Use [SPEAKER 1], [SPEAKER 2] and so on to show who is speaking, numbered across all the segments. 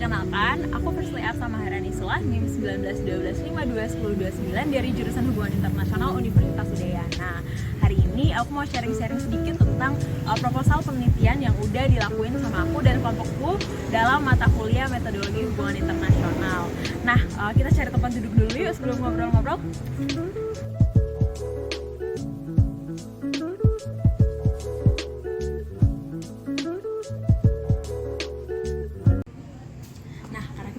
[SPEAKER 1] Perkenalkan, aku Firstly Arsa Maharani Sulah, NIM 1912521029 dari jurusan Hubungan Internasional Universitas Udayana. Hari ini aku mau sharing-sharing sedikit tentang proposal penelitian yang udah dilakuin sama aku dan kelompokku dalam mata kuliah metodologi hubungan internasional. Nah, kita cari tempat duduk dulu yuk sebelum ngobrol-ngobrol.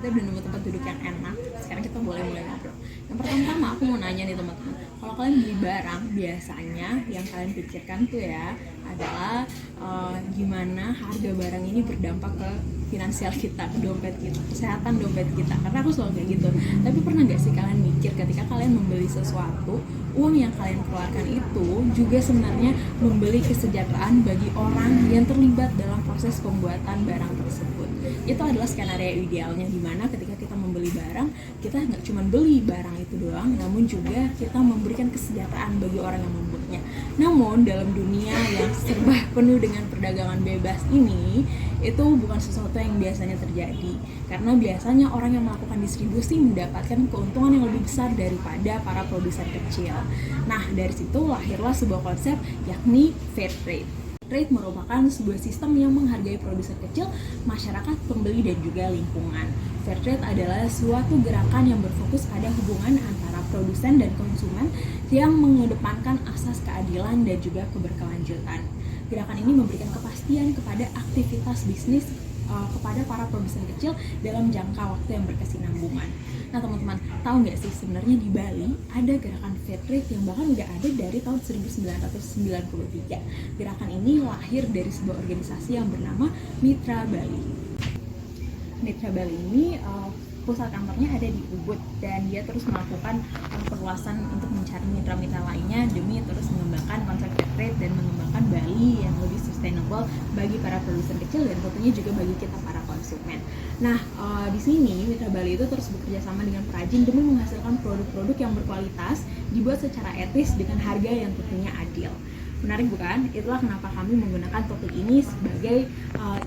[SPEAKER 1] Kita udah nemu tempat duduk yang enak, sekarang kita boleh mulai ngobrol. Yang pertama aku mau nanya nih teman-teman, kalau kalian beli barang, biasanya yang kalian pikirkan tuh ya adalah gimana harga barang ini berdampak ke finansial kita, ke dompet kita, kesehatan dompet kita. Karena aku selalu kayak gitu. Tapi pernah nggak sih kalian mikir ketika kalian membeli sesuatu, uang yang kalian keluarkan itu juga sebenarnya membeli kesejahteraan bagi orang yang terlibat dalam proses pembuatan barang tersebut. Itu adalah skenario idealnya, dimana ketika kita membeli barang, kita nggak cuma beli barang itu doang, namun juga kita memberikan kesejahteraan bagi orang yang membuatnya. Namun dalam dunia yang serba penuh dengan perdagangan bebas ini, itu bukan sesuatu yang biasanya terjadi, karena biasanya orang yang melakukan distribusi mendapatkan keuntungan yang lebih besar daripada para produsen kecil. Nah, dari situ lahirlah sebuah konsep, yakni fair trade. Trade merupakan sebuah sistem yang menghargai produsen kecil, masyarakat, pembeli, dan juga lingkungan. Fair trade adalah suatu gerakan yang berfokus pada hubungan antara produsen dan konsumen yang mengedepankan asas keadilan dan juga keberkelanjutan. Gerakan ini memberikan kepastian kepada aktivitas bisnis kepada para produsen kecil dalam jangka waktu yang berkesinambungan. Nah teman-teman, tahu nggak sih sebenarnya di Bali ada gerakan fair trade yang bahkan udah ada dari tahun 1993. Gerakan ini lahir dari sebuah organisasi yang bernama Mitra Bali. Mitra Bali ini pusat kantornya ada di Ubud, dan dia terus melakukan perluasan untuk mencari mitra-mitra lainnya demi terus mengembangkan konsep fair trade dan mengembangkan Bali yang lebih sustainable bagi para produsen kecil dan tentunya juga bagi kita para konsumen. Nah, di sini Mitra Bali itu terus bekerja sama dengan perajin demi menghasilkan produk-produk yang berkualitas, dibuat secara etis dengan harga yang tentunya adil. Menarik bukan? Itulah kenapa kami menggunakan topik ini sebagai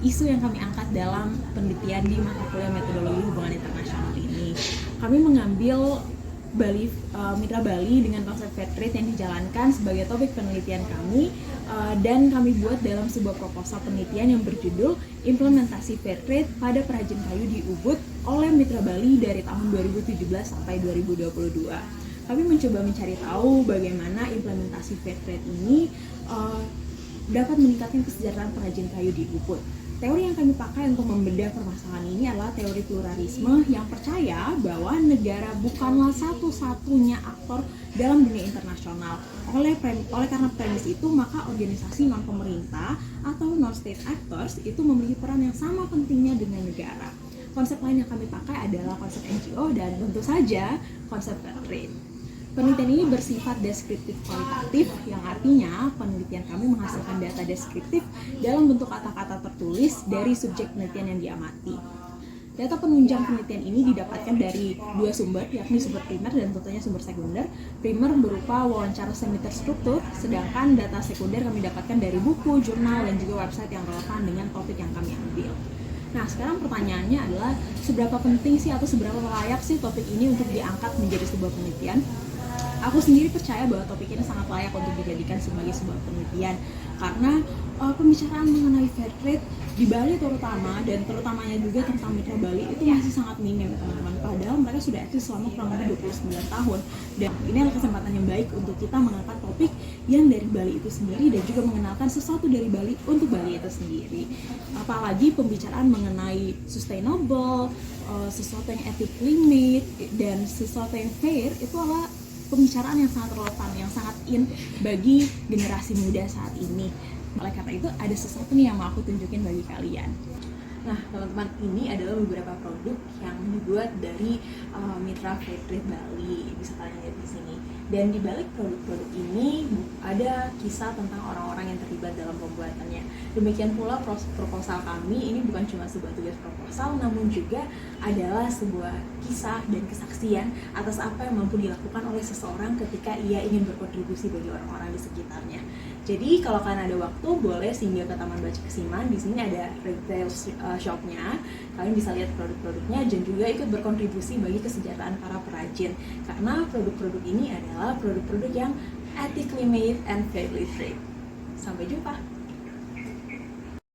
[SPEAKER 1] isu yang kami angkat dalam penelitian di mata kuliah metodologi hubungan internasional ini. Kami mengambil Mitra Bali dengan konsep fair trade yang dijalankan sebagai topik penelitian kami, dan kami buat dalam sebuah proposal penelitian yang berjudul Implementasi Fair Trade pada Perajin Kayu di Ubud oleh Mitra Bali dari tahun 2017 sampai 2022. Kami mencoba mencari tahu bagaimana implementasi fair trade ini dapat meningkatkan kesejahteraan perajin kayu di Ubud. Teori yang kami pakai untuk membedah permasalahan ini adalah teori pluralisme yang percaya bahwa negara bukanlah satu-satunya aktor dalam dunia internasional. Oleh karena premis itu, maka organisasi non-pemerintah atau non-state actors itu memiliki peran yang sama pentingnya dengan negara. Konsep lain yang kami pakai adalah konsep NGO dan tentu saja konsep fair trade. Penelitian ini bersifat deskriptif kualitatif, yang artinya penelitian kami menghasilkan data deskriptif dalam bentuk kata-kata tertulis dari subjek penelitian yang diamati. Data penunjang penelitian ini didapatkan dari dua sumber, yakni sumber primer dan tentunya sumber sekunder. Primer berupa wawancara semi terstruktur, sedangkan data sekunder kami dapatkan dari buku, jurnal, dan juga website yang relevan dengan topik yang kami ambil. Nah, sekarang pertanyaannya adalah seberapa penting sih atau seberapa layak sih topik ini untuk diangkat menjadi sebuah penelitian? Aku sendiri percaya bahwa topik ini sangat layak untuk dijadikan sebagai sebuah penelitian, karena pembicaraan mengenai fair trade di Bali terutama, dan terutamanya juga tentang Mitra Bali itu masih sangat minim teman-teman, padahal mereka sudah eksis selama kurang lebih 29 tahun, dan ini adalah kesempatan yang baik untuk kita mengangkat topik yang dari Bali itu sendiri dan juga mengenalkan sesuatu dari Bali untuk Bali itu sendiri. Apalagi pembicaraan mengenai sustainable, sesuatu yang ethically made, dan sesuatu yang fair itu adalah pembicaraan yang sangat relevan, yang sangat in bagi generasi muda saat ini. Oleh karena itu ada sesuatu nih yang mau aku tunjukin bagi kalian. Nah teman-teman, ini adalah beberapa produk yang dibuat dari Mitra Fair Trade Bali, bisa kalian lihat di sini. Dan di balik produk-produk ini ada kisah tentang orang-orang yang terlibat dalam pembuatannya. Demikian pula proposal kami ini bukan cuma sebuah tugas proposal, namun juga adalah sebuah kisah dan kesaksian atas apa yang mampu dilakukan oleh seseorang ketika ia ingin berkontribusi bagi orang-orang di sekitarnya. Jadi kalau kalian ada waktu, boleh singgah ke Taman Baca Kesiman. Di sini ada retail shopnya, kalian bisa lihat produk-produknya dan juga ikut berkontribusi bagi kesejahteraan para perajin, karena produk-produk ini adalah produk-produk yang ethically made and fairly trade. Sampai jumpa.